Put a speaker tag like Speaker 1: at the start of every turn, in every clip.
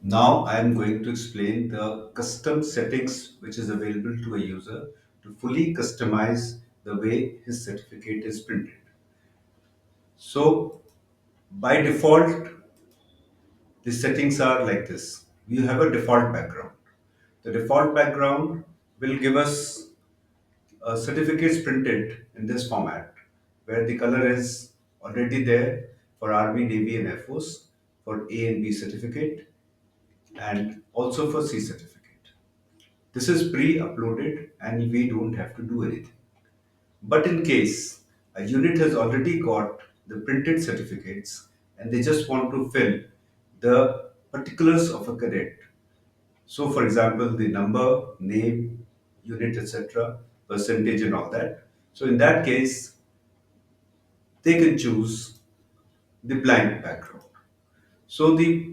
Speaker 1: Now I am going to explain the custom settings which is available to a user to fully customize the way his certificate is printed. So by default, the settings are like this. We have a default background. The default background will give us certificates printed in this format where the color is already there for Army, Navy and Air Force for A and B certificate and also for C certificate. This is pre-uploaded and we don't have to do anything. But in case a unit has already got the printed certificates and they just want to fill the particulars of a cadet. So for example, the number, name, unit, etc., percentage and all that. So in that case, they can choose the blank background. So the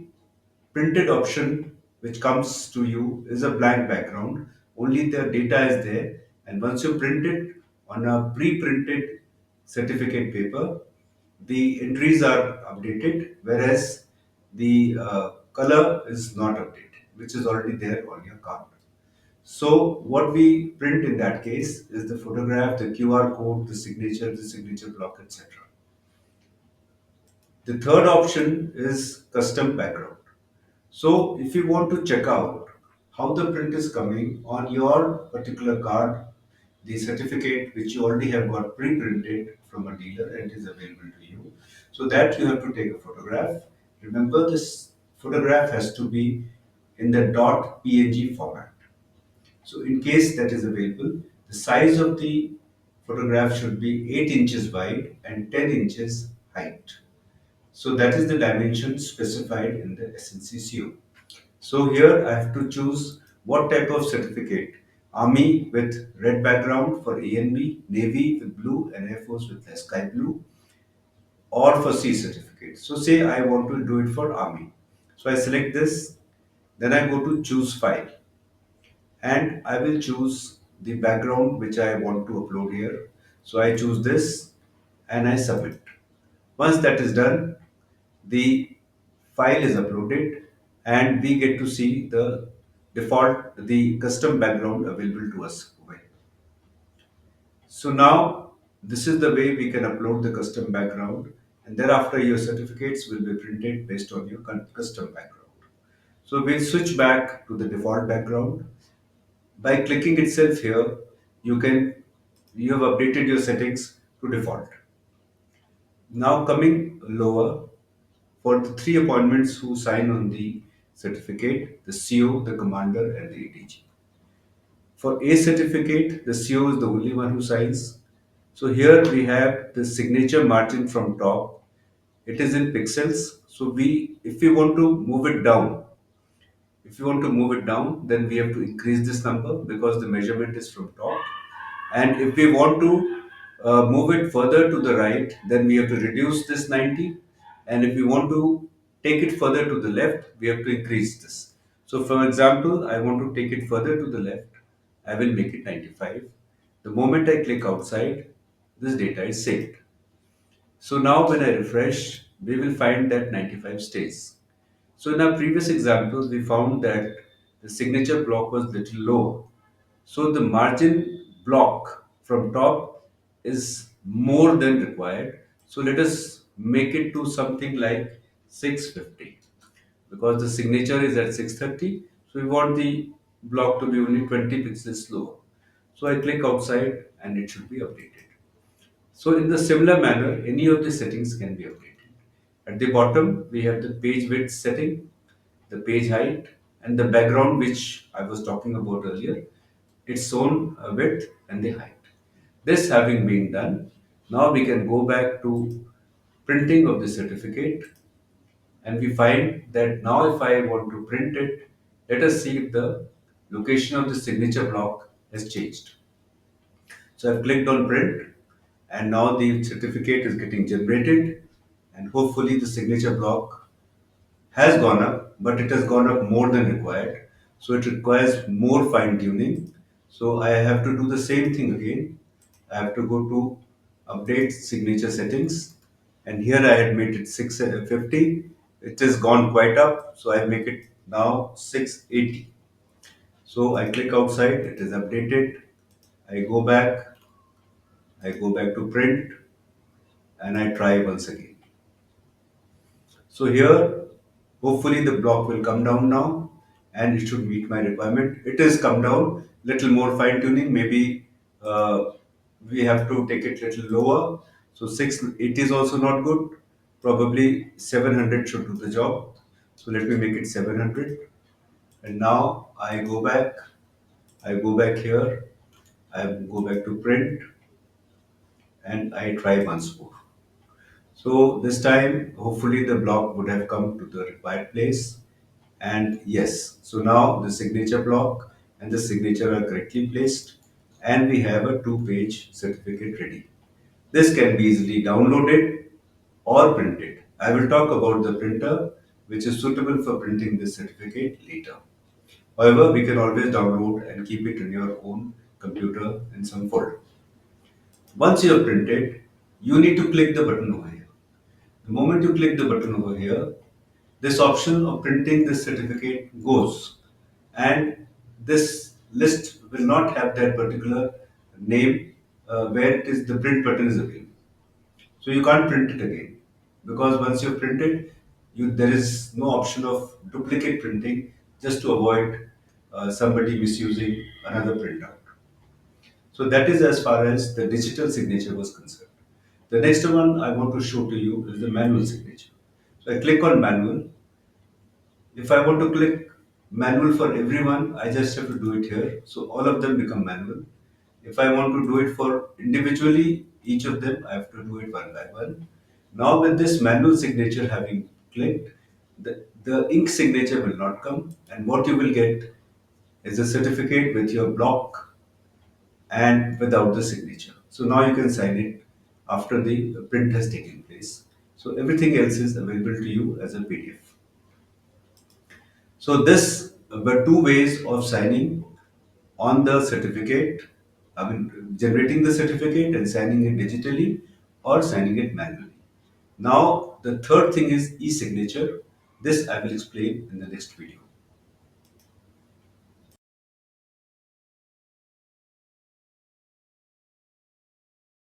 Speaker 1: printed option which comes to you is a blank background. Only the data is there, and once you print it on a pre-printed certificate paper, the entries are updated, whereas the color is not updated, which is already there on your card. So what we print in that case is the photograph, the QR code, the signature block, etc. The third option is custom background. So if you want to check out how the print is coming on your particular card, the certificate which you already have got pre-printed from a dealer and is available to you, so that you have to take a photograph. Remember, this photograph has to be in the .png format. So in case that is available, the size of the photograph should be 8 inches wide and 10 inches height. So that is the dimension specified in the SNCCO. So here I have to choose what type of certificate. Army with red background for A and B, Navy with blue and Air Force with sky blue, or for C certificate. So say I want to do it for Army. So I select this, then I go to choose file and I will choose the background which I want to upload here. So I choose this and I submit. Once that is done, the file is uploaded and we get to see the custom background available to us over here. So now this is the way we can upload the custom background, and thereafter your certificates will be printed based on your custom background. So we'll switch back to the default background. By clicking itself here, you have updated your settings to default. Now coming lower, for the three appointments who sign on the certificate, the CO, the commander, and the ADG. For A certificate, the CO is the only one who signs. So here we have the signature margin from top. It is in pixels. So if we want to move it down, then we have to increase this number because the measurement is from top. And if we want to move it further to the right, then we have to reduce this 90. And if we want to take it further to the left, we have to increase this. So for example, I want to take it further to the left. I will make it 95. The moment I click outside, this data is saved. So now when I refresh, we will find that 95 stays. So in our previous example, we found that the signature block was little lower. So the margin block from top is more than required. So let us make it to something like 650 because the signature is at 630. So we want the block to be only 20 pixels lower. So I click outside and it should be updated. So in the similar manner, any of the settings can be updated. At the bottom, we have the page width setting, the page height, and the background which I was talking about earlier, its own width and the height. This having been done, now we can go back to printing of the certificate and we find that now if I want to print it, let us see if the location of the signature block has changed. So I've clicked on print and now the certificate is getting generated and hopefully the signature block has gone up, but it has gone up more than required. So it requires more fine tuning. So I have to do the same thing again. I have to go to update signature settings and here I had made it 650. It has gone quite up, so I make it now 680. So I click outside, it is updated. I go back, I go back to print, and I try once again. So here, hopefully the block will come down now and it should meet my requirement. It is come down, little more fine tuning. Maybe we have to take it little lower. So 680 is also not good. Probably 700 should do the job. So let me make it 700. And now I go back here, I go back to print, and I try once more. So this time, hopefully the block would have come to the required place. And yes, so now the signature block and the signature are correctly placed, and we have a two-page certificate ready. This can be easily downloaded or printed. I will talk about the printer which is suitable for printing this certificate later. However, we can always download and keep it in your own computer in some folder. Once you have printed, you need to click the button over here. The moment you click the button over here, this option of printing this certificate goes, and this list will not have that particular name where it is the print button is available. So you can't print it again because once you've printed, there is no option of duplicate printing just to avoid somebody misusing another printout. So that is as far as the digital signature was concerned. The next one I want to show to you is the manual signature. So I click on manual. If I want to click manual for everyone, I just have to do it here. So all of them become manual. If I want to do it for individually, each of them, I have to do it one by one. Now with this manual signature having clicked, the ink signature will not come, and what you will get is a certificate with your block and without the signature. So now you can sign it after the print has taken place. So everything else is available to you as a PDF. So this were two ways of signing on the certificate. I mean, generating the certificate and signing it digitally or signing it manually. Now, the third thing is e-signature. This I will explain in the next video.